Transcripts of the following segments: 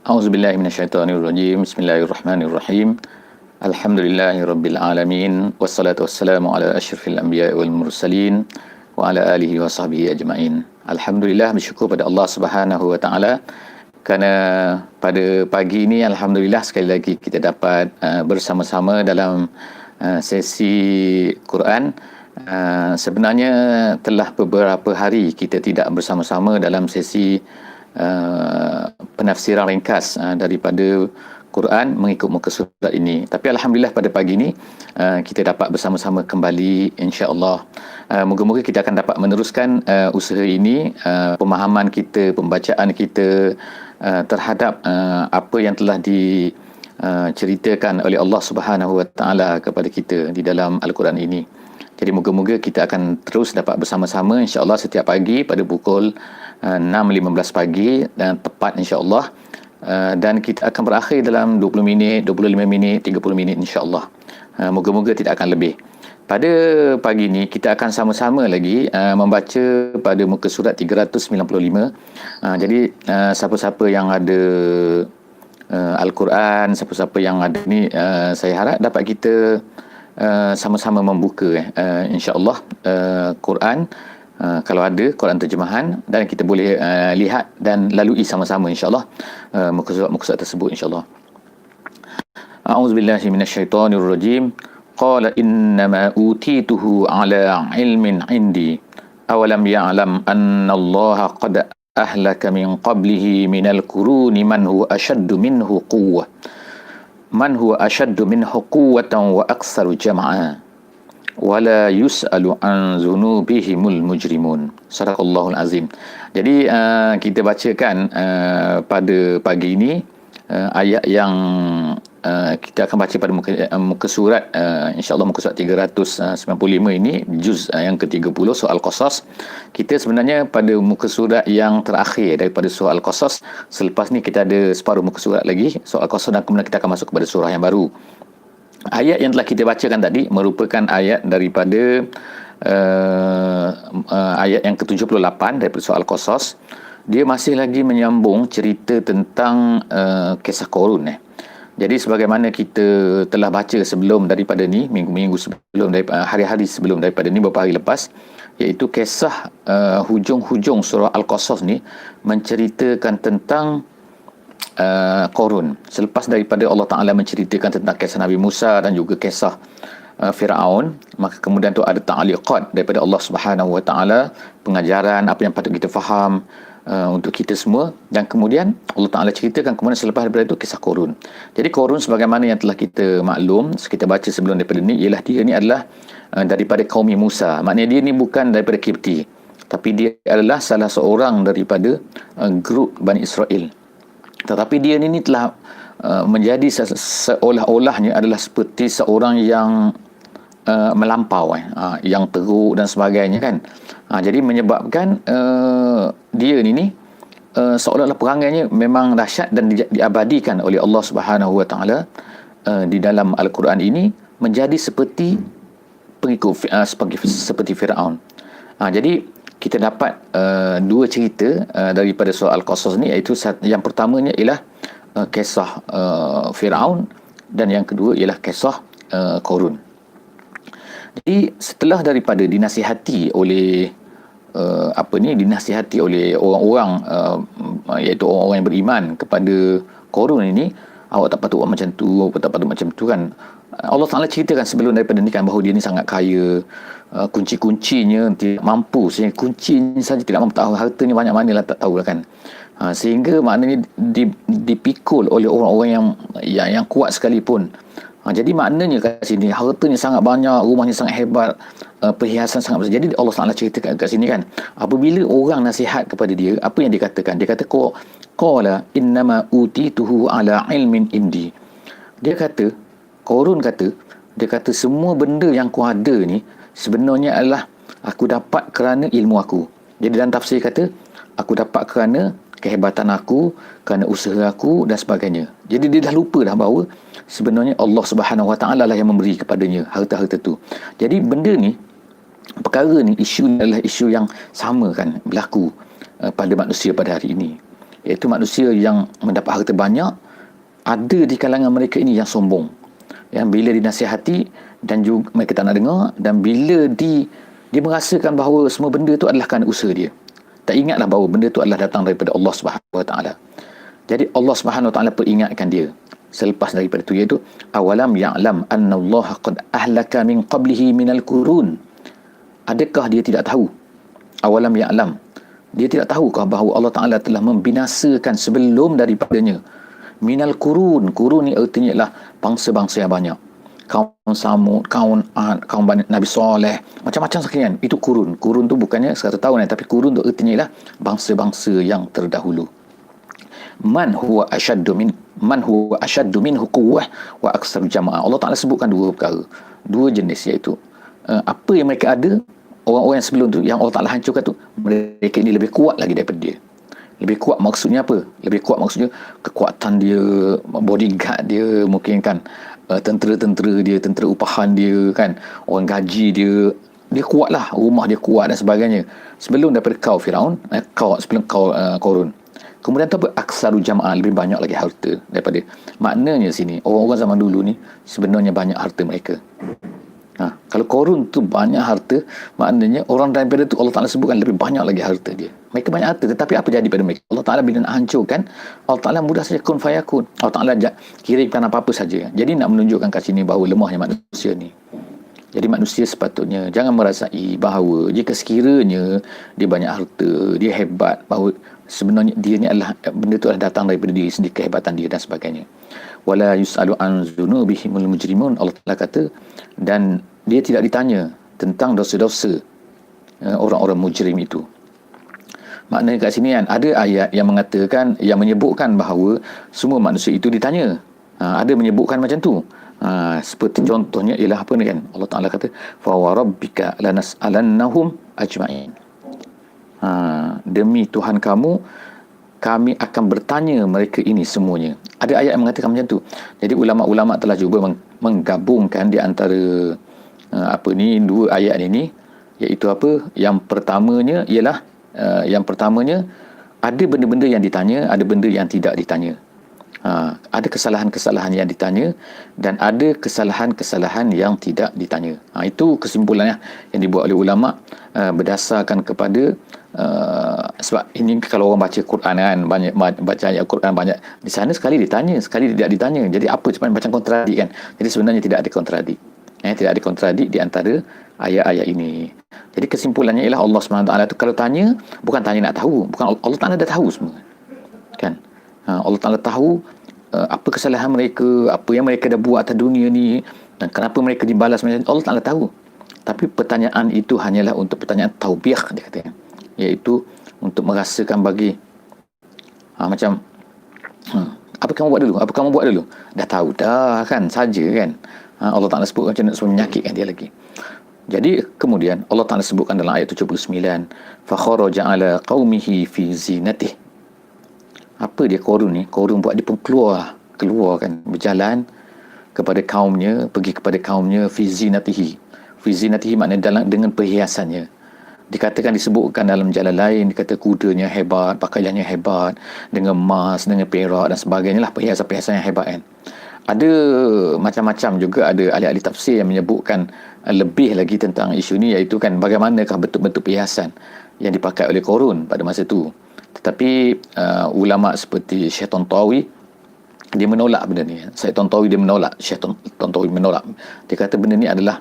A'udzubillahi minasyaitonirrajim. Bismillahirrahmanirrahim. Alhamdulillahirabbil alamin wassalatu wassalamu ala asyrafil anbiya'i wal mursalin wa ala alihi wa sahbihi ajma'in. Alhamdulillah, bersyukur pada Allah Subhanahu wa taala kerana pada pagi ini alhamdulillah sekali lagi kita dapat bersama-sama dalam sesi Quran. Sebenarnya telah beberapa hari kita tidak bersama-sama dalam sesi penafsiran ringkas daripada Quran mengikut muka surat ini. Tapi alhamdulillah pada pagi ini kita dapat bersama-sama kembali insya-Allah. Moga-moga kita akan dapat meneruskan usaha ini, pemahaman kita, pembacaan kita terhadap apa yang telah diceritakan oleh Allah Subhanahu wa taala kepada kita di dalam Al-Quran ini. Jadi moga-moga kita akan terus dapat bersama-sama insya-Allah setiap pagi pada pukul 6.15 pagi dan tepat insya-Allah, dan kita akan berakhir dalam 20 minit, 25 minit, 30 minit insya-Allah. Moga-moga tidak akan lebih. Pada pagi ini kita akan sama-sama lagi membaca pada muka surat 395. Jadi siapa-siapa yang ada Al-Quran, siapa-siapa yang ada ni, saya harap dapat kita sama-sama membuka insya-Allah Quran, kalau ada Quran terjemahan, dan kita boleh lihat dan lalui sama-sama insya-Allah muka surat tersebut insya-Allah. A'udzubillahi minasyaitonirrajim. Qala innama utituhu ala ilmin indi awalam ya'lam anna Allah qad ahlaka min qablihi minal quruni man huwa ashaddu minhu quwwatan wa aktsaru jam'a wala yus'alu an dzunubihimul mujrimun. Sadaqallahul azim. Jadi kita bacakan pada pagi ini ayat yang kita akan baca pada muka surat insya-Allah muka surat 395 ini, juz yang ke-30, surah Al-Qasas. Kita sebenarnya pada muka surat yang terakhir daripada surah Al-Qasas. Selepas ni kita ada separuh muka surat lagi surah Al-Qasas, dan kemudian kita akan masuk kepada surah yang baru. Ayat yang telah kita bacakan tadi merupakan ayat daripada ayat yang ke-78 daripada surah Al-Qasas. Dia masih lagi menyambung cerita tentang kisah Qarun. Jadi sebagaimana kita telah baca sebelum daripada ni, minggu-minggu sebelum, hari-hari sebelum daripada ni, beberapa hari lepas, iaitu kisah hujung-hujung surah Al-Qasas ni menceritakan tentang Qarun. Selepas daripada Allah Ta'ala menceritakan tentang kisah Nabi Musa dan juga kisah Fir'aun, maka kemudian tu ada ta'liqat daripada Allah Subhanahu wa Ta'ala, pengajaran apa yang patut kita faham untuk kita semua, dan kemudian Allah Ta'ala ceritakan kemudian selepas daripada itu kisah Qarun. Jadi Qarun sebagaimana yang telah kita maklum, kita baca sebelum daripada ni, ialah dia ni adalah daripada kaum Musa. Maknanya dia ni bukan daripada Kipti, tapi dia adalah salah seorang daripada grup Bani Israel. Tetapi dia ni telah menjadi seolah-olahnya adalah seperti seorang yang melampau, yang teruk dan sebagainya kan. Jadi menyebabkan dia ni seolah-olah perangainya memang dahsyat dan diabadikan oleh Allah Subhanahu wa taala di dalam Al-Quran ini menjadi seperti pengikut seperti Firaun. Jadi kita dapat dua cerita daripada surah Al-Qasas ni, iaitu yang pertamanya ialah kisah Firaun, dan yang kedua ialah kisah Qarun. Jadi setelah daripada dinasihati oleh orang-orang iaitu orang-orang yang beriman kepada Qarun ini, awak tak patut buat macam tu, awak tak patut macam tu kan. Allah Ta'ala ceritakan sebelum daripada ni kan, bahawa dia ni sangat kaya, kunci-kuncinya tidak mampu, sehingga kuncinya saja tidak mampu, tahu hartanya banyak mana lah tak tahulah kan. Sehingga maknanya dipikul oleh orang-orang yang kuat sekalipun. Jadi maknanya kat sini hartanya sangat banyak, rumahnya sangat hebat, perhiasan sangat besar. Jadi Allah Taala ceritakan kat sini kan, apabila orang nasihat kepada dia, apa yang dia katakan? Dia kata qala innama utituhu ala ilmin indi. Dia kata, Qarun kata, dia kata semua benda yang aku ada ni sebenarnya adalah aku dapat kerana ilmu aku. Jadi dalam tafsir kata, aku dapat kerana kehebatan aku, kerana usaha aku dan sebagainya. Jadi dia dah lupa dah bahawa sebenarnya Allah Subhanahu Wa Taala lah yang memberi kepadanya harta-harta tu. Jadi benda ni, perkara ni, isu ni adalah isu yang sama kan berlaku pada manusia pada hari ini. iaitu manusia yang mendapat harta banyak. Ada di kalangan mereka ini yang sombong, yang bila dinasihati dan juga mereka tak nak dengar, dan bila dia merasakan bahawa semua benda tu adalah kerana usaha dia, tak ingatlah bahawa benda tu adalah datang daripada Allah Subhanahu Wa Taala. Jadi Allah Subhanahu Wa Taala peringatkan dia selepas daripada itu, iaitu awalam ya'lam anna Allah qad ahlaka min qablihi minal qurun. Adakah dia tidak tahu? Awalam ya'lam, dia tidak tahukah bahawa Allah Taala telah membinasakan sebelum daripadanya minal qurun. Qurun ni artinya ialah bangsa-bangsa yang banyak. Kaum Samud, kaum Ad, kaum Nabi Saleh, macam-macam sekian. Itu kurun. Kurun tu bukannya 100 tahun, tapi kurun tu artinya ialah bangsa-bangsa yang terdahulu. Man huwa ashaddu minhu quwwah wa aktsaru jama'ah. Allah Taala sebutkan dua perkara, dua jenis, iaitu apa yang mereka ada, orang-orang yang sebelum tu, yang Allah Taala hancurkan tu, mereka ini lebih kuat lagi daripada dia. Lebih kuat maksudnya apa? Lebih kuat maksudnya kekuatan dia, bodyguard dia, mungkin kan, tentera-tentera dia, tentera upahan dia kan, orang gaji dia kuat lah, rumah dia kuat dan sebagainya. Sebelum daripada kau Firaun, sebelum kau Korun. Kemudian tu apa? Aksaru jamaah, lebih banyak lagi harta daripada. Maknanya sini, orang-orang zaman dulu ni sebenarnya banyak harta mereka. Kalau Korun tu banyak harta, maknanya orang daripada tu Allah Ta'ala sebutkan lebih banyak lagi harta dia. Mereka banyak harta, tetapi apa jadi pada mereka? Allah Ta'ala bila nak hancurkan, Allah Ta'ala mudah saja kun fayakun. Allah Ta'ala kirimkan apa-apa saja. Jadi nak menunjukkan kat sini bahawa lemahnya manusia ni. Jadi manusia sepatutnya jangan merasai bahawa jika sekiranya dia banyak harta, dia hebat, bahawa sebenarnya dia ni adalah, benda tu adalah datang daripada diri sendiri, kehebatan dia dan sebagainya. Wala yus'alu an dzunubihimul mujrimun. Allah Taala kata, dan dia tidak ditanya tentang dosa-dosa orang-orang mujrim itu. Maknanya kat sini kan ada ayat yang mengatakan, yang menyebutkan bahawa semua manusia itu ditanya. Ada menyebutkan macam tu. Seperti contohnya ialah apa ni kan, Allah Taala kata fa wa rabbika lanas'alannahum ajma'in. Demi Tuhan kamu, kami akan bertanya mereka ini semuanya. Ada ayat yang mengatakan macam tu. Jadi ulama-ulama telah cuba menggabungkan di antara dua ayat ini, iaitu apa? Yang pertamanya ialah ada benda-benda yang ditanya, ada benda yang tidak ditanya. Ada kesalahan-kesalahan yang ditanya dan ada kesalahan-kesalahan yang tidak ditanya. Itu kesimpulannya yang dibuat oleh ulama berdasarkan kepada sebab ini kalau orang baca Quran kan, banyak baca ayat Quran banyak, di sana sekali ditanya, sekali tidak ditanya. Jadi apa macam kontradik kan. Jadi sebenarnya tidak ada kontradik. Tidak ada kontradik di antara ayat-ayat ini. Jadi kesimpulannya ialah Allah SWT tu kalau tanya, bukan tanya nak tahu, bukan, Allah Taala dah tahu semua. Kan? Allah Taala tahu apa kesalahan mereka, apa yang mereka dah buat atas dunia ni, dan kenapa mereka dibalas macam ni, Allah Taala tahu. Tapi pertanyaan itu hanyalah untuk pertanyaan taubiah, dia kata, iaitu untuk merasakan bagi macam apa kamu buat dulu, dah tahu dah kan, saja kan. Allah Taala sebut macam nak menyakitkan dia lagi. Jadi kemudian Allah Taala sebutkan dalam ayat 79, fa kharaja ala qaumihi fi zinatih. Apa dia Korun ni? Korun buat dia pun keluar kan, berjalan kepada kaumnya, pergi kepada kaumnya fi zinatihi. Fi zinatihi maknanya dengan perhiasannya. Dikatakan, disebutkan dalam jalan lain, dikata kudanya hebat, pakaiannya hebat, dengan emas, dengan perak dan sebagainya lah, perhiasan-perhiasan yang hebat kan. Ada macam-macam juga, ada ahli-ahli tafsir yang menyebutkan lebih lagi tentang isu ni, iaitu kan bagaimanakah bentuk-bentuk perhiasan yang dipakai oleh Korun pada masa itu. Tetapi ulama seperti Syekh Tantawi, dia menolak benda ni. Syekh Tantawi menolak. Dia kata benda ni adalah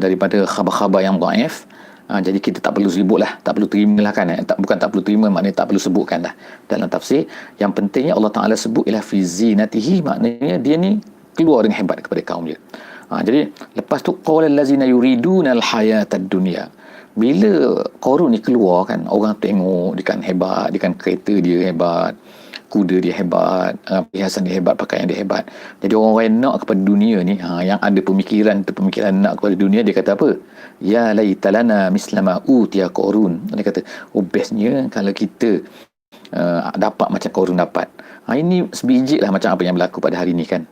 daripada khabar-khabar yang dhaif. Jadi kita tak perlu sebut lah, tak perlu terima lah kan. Bukan tak perlu terima, maknanya tak perlu sebutkan lah dalam tafsir. Yang pentingnya Allah Ta'ala sebut ialah fi zinatihi, maknanya dia ni keluar dengan hebat kepada kaum dia. Jadi lepas tu qala allazina yuriduna alhayatad dunya. Bila Korun ni keluar kan, orang tengok dia kan hebat, dia kan kereta dia hebat, kuda dia hebat, perhiasan dia hebat, pakaian dia hebat. Jadi orang-orang yang nak kepada dunia ni, yang ada pemikiran nak kepada dunia, dia kata apa? Ya laitalana mislama utiya Korun. Dia kata, bestnya kalau kita dapat macam Korun dapat. Ini sebiji lah macam apa yang berlaku pada hari ni kan.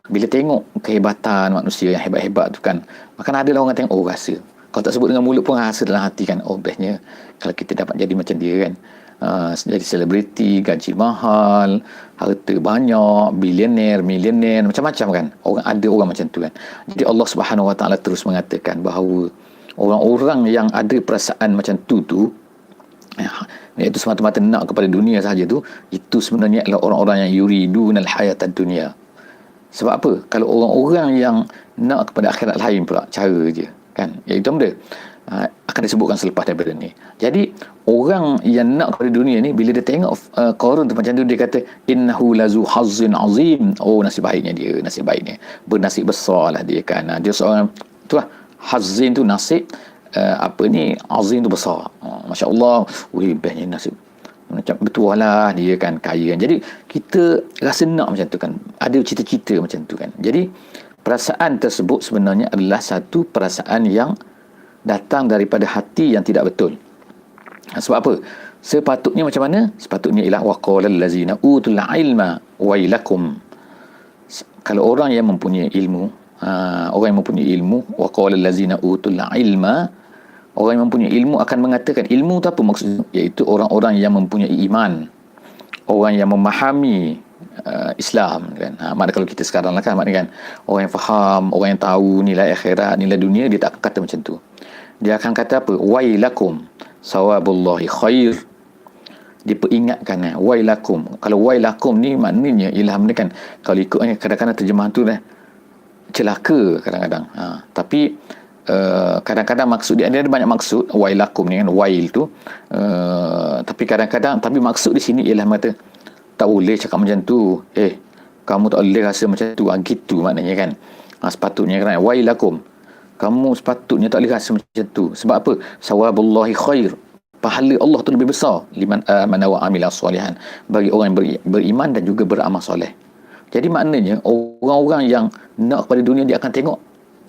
Bila tengok kehebatan manusia yang hebat-hebat tu kan, akan ada lah orang tengok, rasa. Kalau tak sebut dengan mulut pun rasa dalam hati kan, bestnya kalau kita dapat jadi macam dia kan. jadi selebriti, gaji mahal, harta banyak, bilioner, milioner, macam-macam kan. Ada orang macam tu kan. Jadi Allah Subhanahu Wa Taala terus mengatakan bahawa orang-orang yang ada perasaan macam tu iaitu semata-mata nak kepada dunia sahaja tu, itu sebenarnya adalah orang-orang yang yuridunal hayatad dunia. Sebab apa? Kalau orang-orang yang nak kepada akhirat lain pula, cara je kan, iaitu benda akan disebutkan selepas daripada ni. Jadi orang yang nak kepada dunia ni, bila dia tengok Qarun tu macam tu, dia kata innahu lazu hazzin azim. Oh, nasib baiknya dia, nasib baiknya, bernasib besar lah dia kan. Dia seorang tu lah, hazzin tu nasib, azim tu besar. Masya Allah, bestnya nasib, macam betul lah dia kan, kaya kan. Jadi kita rasa nak macam tu kan, ada cita-cita macam tu kan. Jadi perasaan tersebut sebenarnya adalah satu perasaan yang datang daripada hati yang tidak betul. Sebab apa? Sepatutnya macam mana? Sepatutnya ialah waqalal ladzina utul ilma wailakum. Kalau orang yang mempunyai ilmu, waqalal ladzina utul ilma, orang yang mempunyai ilmu akan mengatakan, ilmu tu apa maksudnya? Iaitu orang-orang yang mempunyai iman, orang yang memahami Islam kan. Maknanya kalau kita sekarang lah kan, maknanya kan orang yang faham, orang yang tahu nilai akhirat, nilai dunia, dia tak akan kata macam tu. Dia akan kata apa? Wailakum sawabullahi khair. Dia peringatkan wailakum. Kalau wailakum ni maknanya ialah benda kan, kalau ikut kadang-kadang terjemahan tu celaka kadang-kadang. Tapi kadang-kadang maksud dia ada banyak maksud. Wailakum ni kan, wail tu, tapi kadang-kadang, tapi maksud di sini ialah mata tak boleh cakap macam tu, kamu tak boleh rasa macam tu, gitu maknanya kan. Sepatutnya kan wailakum, kamu sepatutnya tak boleh rasa macam tu. Sebab apa? Sawabullahi khair, pahala Allah tu lebih besar, liman amana wa amila salihan, bagi orang yang beriman dan juga beramal soleh. Jadi maknanya orang-orang yang nak kepada dunia, dia akan tengok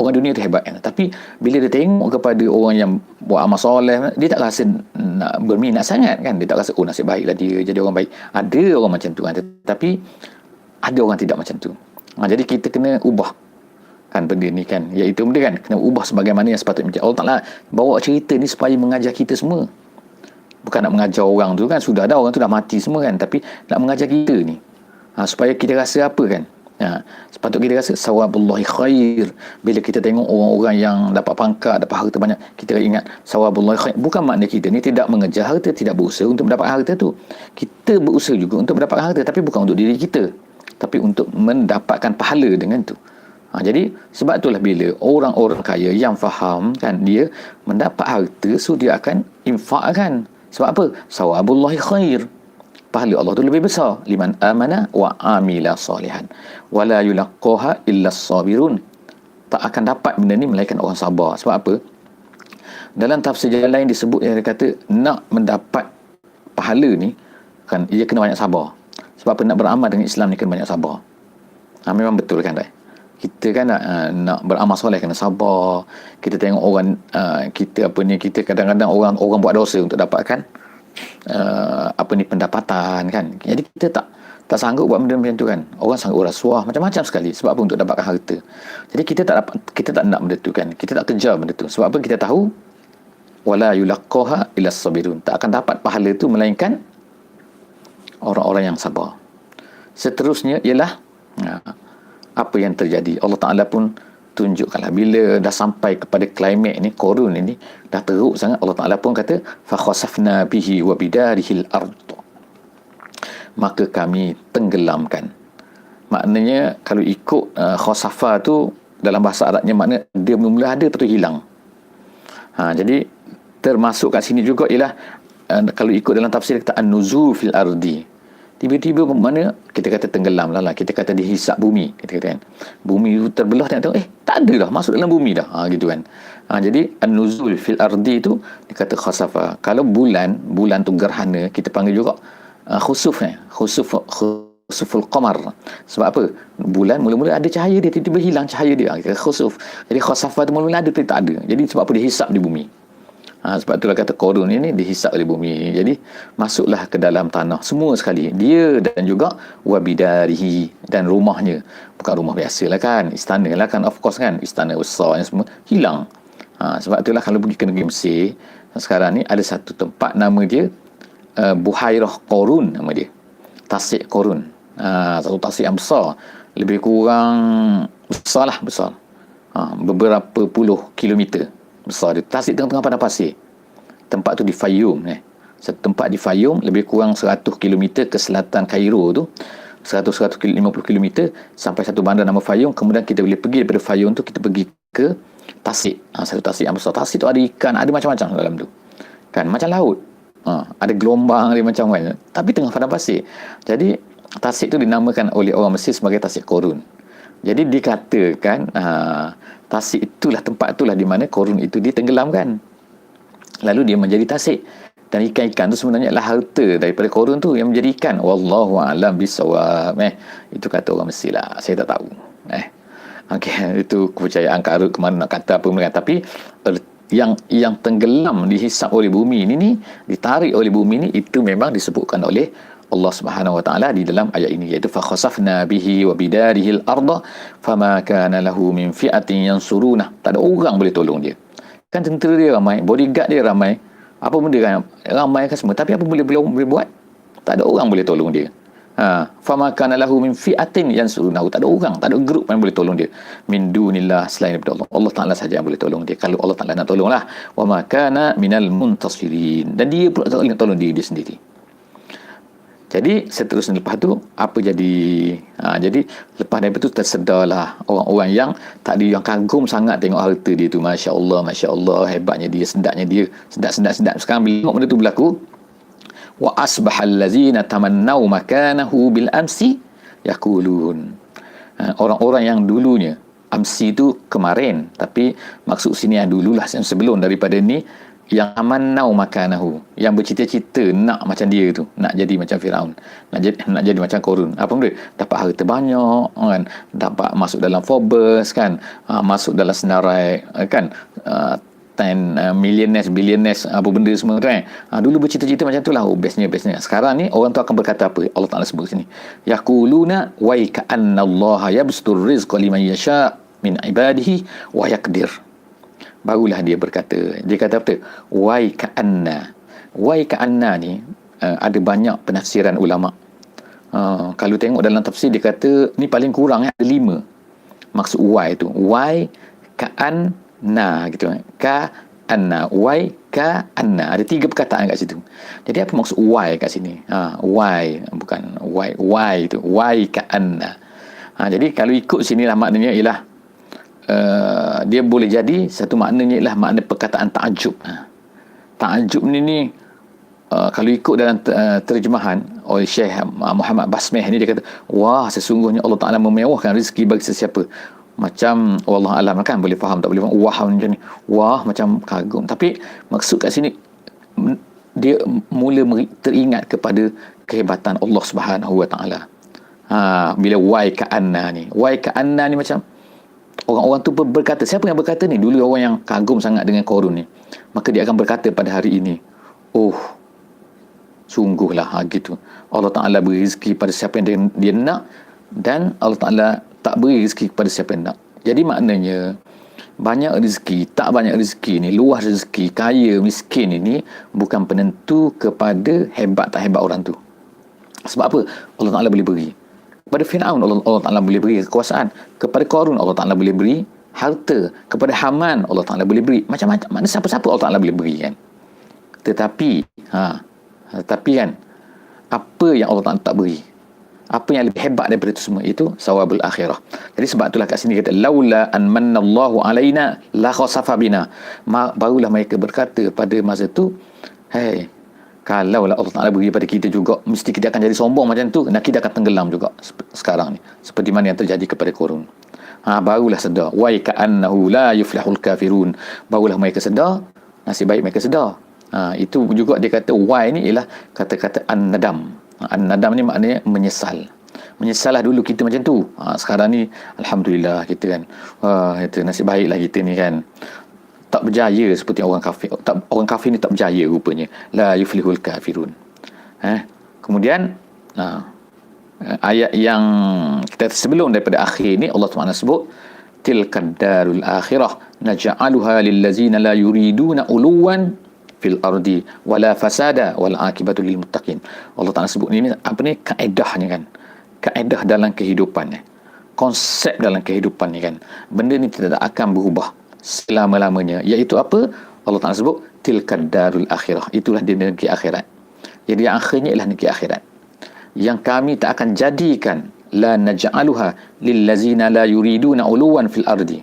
orang dunia tu hebat kan? Tapi bila dia tengok kepada orang yang buat amal soleh, dia tak rasa nak berminat sangat kan. Dia tak rasa nasib baiklah dia jadi orang baik. Ada orang macam tu kan, tetapi ada orang tidak macam tu. Jadi kita kena ubah kan benda ni kan, iaitu benda kan kena ubah sebagaimana yang sepatutnya. Allah Ta'ala bawa cerita ni supaya mengajar kita semua, bukan nak mengajar orang tu kan, sudah ada orang tu dah mati semua kan, tapi nak mengajar kita ni, supaya kita rasa apa kan, sepatutnya kita rasa sawabullahi khair. Bila kita tengok orang-orang yang dapat pangkat, dapat harta banyak, kita ingat sawabullahi khair. Bukan makna kita ni tidak mengejar harta, tidak berusaha untuk mendapat harta tu. Kita berusaha juga untuk mendapat harta, tapi bukan untuk diri kita, tapi untuk mendapatkan pahala dengan tu. Jadi sebab itulah bila orang-orang kaya yang faham kan, dia mendapat harta, so dia akan infakkan. Sebab apa? Sawabullahi khair, pahala Allah tu lebih besar, liman amana wa amila salihan wala yulaqqaha illa as-sabirun. Tak akan dapat benda ni melainkan orang sabar. Sebab apa? Dalam tafsir yang lain disebut, dia kata nak mendapat pahala ni kan, ia kena banyak sabar. Sebab apa? Nak beramal dengan Islam ni kena banyak sabar. Memang betul kan tak? Kita kan nak beramal soleh kena sabar. Kita tengok orang, kita kadang-kadang orang buat dosa untuk dapatkan pendapatan kan. Jadi kita tak sanggup buat benda macam tu kan. Orang sanggup rasuah macam-macam sekali. Sebab apa? Untuk dapatkan harta. Jadi kita tak nak benda tu kan. Kita tak kejar benda tu. Sebab apa? Kita tahu wala yulaqqaha illa sabirun, tak akan dapat pahala tu melainkan orang-orang yang sabar. Seterusnya ialah apa yang terjadi. Allah Ta'ala pun tunjukkanlah bila dah sampai kepada klimak ni, Qarun ini dah teruk sangat. Allah Ta'ala pun kata fa khasafna bihi wa bidarihil ard, maka kami tenggelamkan. Maknanya kalau ikut khasafa tu dalam bahasa Arabnya, makna dia mula ada lepas tu hilang. Jadi termasuk kat sini juga ialah kalau ikut dalam tafsir kata an-nuzul fil ardi, tiba-tiba mana kita kata tenggelam lah, kita kata dihisap bumi, kita kata kan bumi terbelah, tengok tak ada dah, masuk dalam bumi dah, gitu kan. Jadi an-nuzul fil ardi tu dikata khasafa. Kalau bulan tu gerhana, kita panggil juga khusuf, khusuful qamar. Sebab apa? Bulan mula-mula ada cahaya dia, tiba-tiba hilang cahaya dia, khusuf. Jadi khasafa tu mula-mula ada, tapi tak ada. Jadi sebab apa? Dihisap di bumi. Sebab itulah kata Qarun ini dihisap oleh bumi. Jadi masuklah ke dalam tanah semua sekali, dia dan juga wabidarihi, dan rumahnya. Bukan rumah biasalah kan, istana lah kan, of course kan, istana besar yang semua hilang. Sebab itulah kalau pergi ke negeri Mesir sekarang ni, ada satu tempat nama dia Buhairah Qarun nama dia. Tasik Qarun. Satu tasik yang besar. Lebih kurang besar. Beberapa puluh kilometer besar dia. Tasik tengah-tengah padang pasir. Tempat tu di Fayum. Satu tempat di Fayum, lebih kurang 100 km ke selatan Kairo tu. 150 km sampai satu bandar nama Fayum. Kemudian kita boleh pergi daripada Fayum tu, kita pergi ke Tasik. Satu tasik yang besar. Tasik tu ada ikan, ada macam-macam dalam tu. Kan, macam laut. Ada gelombang, ada macam mana. Tapi tengah padang pasir. Jadi, tasik tu dinamakan oleh orang Mesir sebagai Tasik Qarun. Jadi, dikatakan tasik itulah, tempat itulah di mana Qarun itu ditenggelamkan. Lalu dia menjadi tasik. Dan ikan-ikan tu sebenarnya adalah harta daripada Qarun tu yang menjadi ikan. Wallahu a'lam bisawab. Itu kata orang Mesir lah. Saya tak tahu. Okey, itu kepercayaan karut ke mana nak kata apa mereka. Tapi yang tenggelam dihisap oleh bumi ini, ditarik oleh bumi ini, itu memang disebutkan oleh Allah Subhanahu Wa Taala di dalam ayat ini, iaitu fa khasafna bihi wa bidarihi al-ardh fama kana lahu min fi'atin yansuruna. Tak ada orang boleh tolong dia. Kan tentera dia ramai, bodyguard dia ramai, apa benda kan ramai kan semua, tapi apa boleh buat? Tak ada orang boleh tolong dia. Fama kana lahu min fi'atin yansurunahu. Tak ada orang, tak ada grup yang boleh tolong dia min dunillah, selain daripada Allah. Allah Taala saja yang boleh tolong dia. Kalau Allah Taala nak tolonglah, wa ma kana minal muntasirin, dan dia pula tak boleh tolong diri dia sendiri. Jadi seterusnya lepas tu apa jadi? Jadi lepas daripada tu tersedarlah orang-orang yang tadi yang kagum sangat tengok harta dia tu, masya-Allah, hebatnya dia, sedapnya dia, sedap. Sekarang bila tengok benda tu berlaku, wa asbahal ladzina tamannau makanahu bil amsi yaqulun. Orang-orang yang dulunya, amsi tu kemarin, tapi maksud sini yang dululah, yang sebelum daripada ni, yang amannau makanahu, yang bercita-cita nak macam dia tu, nak jadi macam Firaun, nak jadi macam Qarun. Apa benda? Dapat harta banyak kan, dapat masuk dalam Forbes kan, masuk dalam senarai kan, 10 millionaires, billionaires, apa benda semua tu kan. Dulu bercita-cita macam tu lah, bestnya. Sekarang ni orang tu akan berkata apa? Allah Ta'ala sebut sini, yaquluna wa ka'anna Allah yabsutur rizqa liman yasha min ibadihi wa yaqdir. Barulah dia berkata, dia kata apa? Wai ka'anna ni ada banyak penafsiran ulama. Kalau tengok dalam tafsir, dia kata ni paling kurang ada 5 maksud wai tu. Wai ka'anna gitu. Ka'anna, wai ka'anna, ada 3 perkataan kat situ. Jadi apa maksud wai kat sini? Wai bukan wai tu, wai ka'anna. Jadi kalau ikut sini lah, maknanya ialah dia boleh jadi satu maknanya ialah makna perkataan ta'ajub. Ta'ajub ni kalau ikut dalam terjemahan oleh Syekh Muhammad Basmeh ni, dia kata, wah, sesungguhnya Allah Ta'ala memewahkan rezeki bagi sesiapa. Macam wallah alam kan, boleh faham tak boleh faham, wah macam ni, wah macam kagum. Tapi maksud kat sini, dia mula teringat kepada kehebatan Allah Subhanahu Wa Ta'ala. Bila wai ka'anna ni macam orang-orang tu berkata, siapa yang berkata ni? Dulu orang yang kagum sangat dengan Qarun ni, maka dia akan berkata pada hari ini, oh, sungguhlah gitu, Allah Ta'ala beri rezeki pada siapa yang dia nak, dan Allah Ta'ala tak beri rezeki kepada siapa yang nak. Jadi maknanya, banyak rezeki, tak banyak rezeki ni, luas rezeki, kaya, miskin ini bukan penentu kepada hebat tak hebat orang tu. Sebab apa? Allah Ta'ala boleh beri. Kepada Firaun Allah Ta'ala boleh beri kekuasaan, kepada Qarun Allah Ta'ala boleh beri harta, kepada Haman Allah Ta'ala boleh beri macam-macam. Mana siapa-siapa Allah Ta'ala boleh beri kan. Tetapi kan, apa yang Allah Ta'ala tak beri, apa yang lebih hebat daripada itu semua, itu sawabul akhirah. Jadi sebab itulah kat sini kata, laula an mannallahu alaina la khasafa bina. Barulah mereka berkata pada masa tu, hey, kalau Allah Ta'ala beri pada kita juga, mesti kita akan jadi sombong macam tu, dan kita akan tenggelam juga sekarang ni, seperti mana yang terjadi kepada Qarun. Barulah sedar, wa ka'annahu la yuflihul kafirun. Barulah mereka sedar, nasib baik mereka sedar. Itu juga dia kata why ni ialah kata-kata an-nadam. An-nadam ni maknanya menyesal. Menyesallah dulu kita macam tu. Sekarang ni alhamdulillah kita kan, itu nasib baiklah kita ni kan, tak berjaya seperti orang kafir. Orang kafir ni tak berjaya rupanya. La yuflihul kafirun. Kemudian ayat yang kita sebelum daripada akhir ni, Allah Subhanahu sebut, tilkad darul akhirah naj'aluha lil ladzina la yuriduna uluwan fil ardi wala fasada wal akibatu lil muttaqin. Allah Taala sebut ni apa ni, kaedahnya kan. Kaedah dalam kehidupan ni. Konsep dalam kehidupan ni kan. Benda ni tidak akan berubah selama-lamanya. Iaitu apa? Allah Taala sebut tilkad darul akhirah. Itulah di negeri akhirat. Jadi yang akhirnya ialah negeri akhirat. Yang kami tak akan jadikan, la naj'aluha lillazina la yuriduna uluwan fil ardi.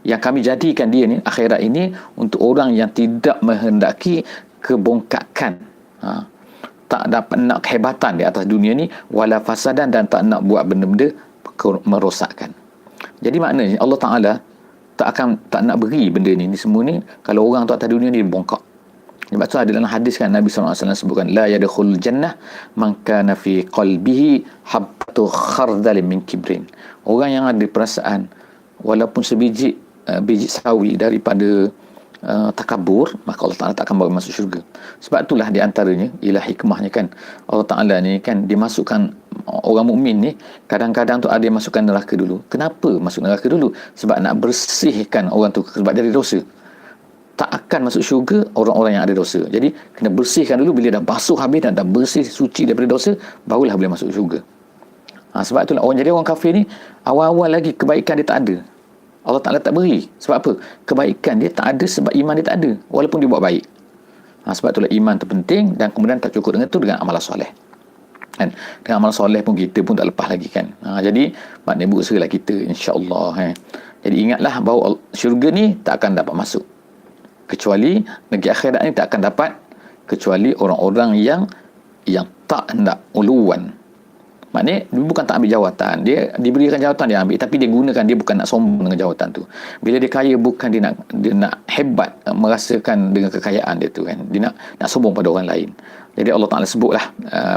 Yang kami jadikan dia ni, akhirat ini, untuk orang yang tidak menghendaki kebongkakan. Tak dapat nak kehebatan di atas dunia ni, wala fasadan, dan tak nak buat benda-benda merosakkan. Jadi maknanya Allah Ta'ala tak nak beri benda ni semua ni kalau orang tu atas dunia ni bongkak. Sebab tu ada dalam hadis kan Nabi SAW sebutkan, la yadkhul jannah man kana fi qalbihi habbatu khardal min kibrin. Orang yang ada perasaan walaupun sebiji biji sawi daripada takabur, maka Allah Ta'ala tak akan bawa masuk syurga. Sebab itulah di antaranya ialah hikmahnya kan, Allah Ta'ala ni kan dimasukkan orang mukmin ni, kadang-kadang tu ada yang masukkan neraka dulu. Kenapa masuk neraka dulu? Sebab nak bersihkan orang tu sebab dari dosa. Tak akan masuk syurga orang-orang yang ada dosa. Jadi kena bersihkan dulu. Bila dah basuh habis dan dah bersih suci daripada dosa, barulah boleh masuk syurga. Sebab itulah orang kafir ni awal-awal lagi kebaikan dia tak ada. Allah Ta'ala tak beri. Sebab apa? Kebaikan dia tak ada sebab iman dia tak ada, walaupun dia buat baik. Sebab itulah iman tu penting, dan kemudian tak cukup dengan tu, dengan amalan soleh. Kan? Dengan amalan soleh pun kita pun tak lepas lagi kan. Jadi maknanya berusahalah kita, insya-Allah. Jadi ingatlah bahawa syurga ni tak akan dapat masuk kecuali, negeri akhirat ni tak akan dapat kecuali orang-orang yang tak nak uluan. Maknanya dia bukan tak ambil jawatan, dia diberikan jawatan dia ambil, tapi dia gunakan, dia bukan nak sombong dengan jawatan tu. Bila dia kaya, bukan dia nak hebat, merasakan dengan kekayaan dia tu kan. Dia nak sombong pada orang lain. Jadi Allah Ta'ala sebutlah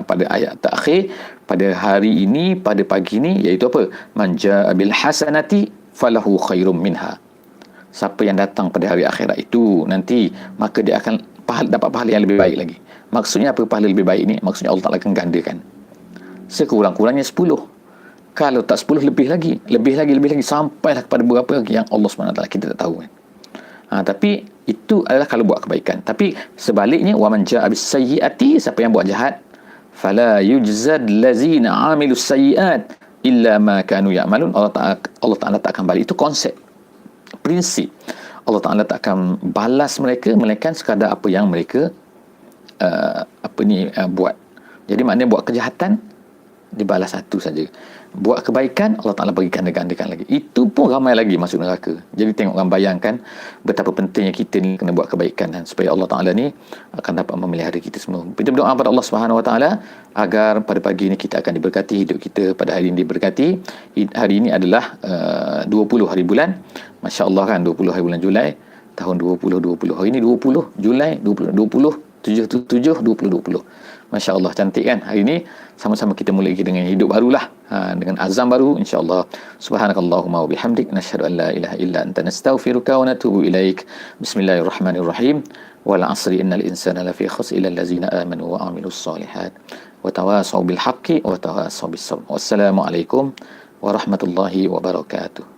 pada ayat terakhir pada hari ini, pada pagi ini, iaitu apa? Man jaa bil hasanati falahu khairum minha. Siapa yang datang pada hari akhirat itu nanti, maka dia akan dapat pahala yang lebih baik lagi. Maksudnya apa pahala lebih baik ni? Maksudnya Allah Ta'ala akan gandakan. Sekurang-kurangnya 10. Kalau tak 10, lebih lagi, sampailah kepada berapa yang Allah SWT kita tak tahu kan. Tapi itu adalah kalau buat kebaikan. Tapi sebaliknya, wa man jaa bis sayyiati, siapa yang buat jahat, fala yujzad lazina amilus sayyiat illa ma kanu ya'malun. Allah Ta'ala tak akan balik. Itu konsep, prinsip. Allah Ta'ala tak akan balas mereka melainkan sekadar apa yang mereka buat. Jadi maknanya buat kejahatan dibalas satu saja. Buat kebaikan, Allah Ta'ala bagi ganda-gandakan lagi. Itu pun ramai lagi masuk neraka. Jadi tengok orang bayangkan betapa pentingnya kita ni kena buat kebaikan, dan supaya Allah Ta'ala ni akan dapat memelihara kita semua. Kita berdoa pada Allah Subhanahu Wa Ta'ala agar pada pagi ini kita akan diberkati, hidup kita pada hari ini diberkati. Hari ini adalah 20 hari bulan, Masya Allah kan, 20 hari bulan Julai tahun 2020. Hari ini 20 Julai 2020. Masya Allah, cantik kan. Hari ini sama-sama kita mulai dengan hidup barulah, dengan azam baru, insya-Allah. Subhanakallahumma wa bihamdik, nasyhadu an la ilaha illa anta, nastaghfiruka wa natubu ilaik. Bismillahirrahmanirrahim. Wal 'asri innal insana lafi khusr illa allazina amanu wa 'amilus solihat wa tawasaw bil haqqi wa tawasaw bis sabr. Wassalamu alaikum warahmatullahi wabarakatuh.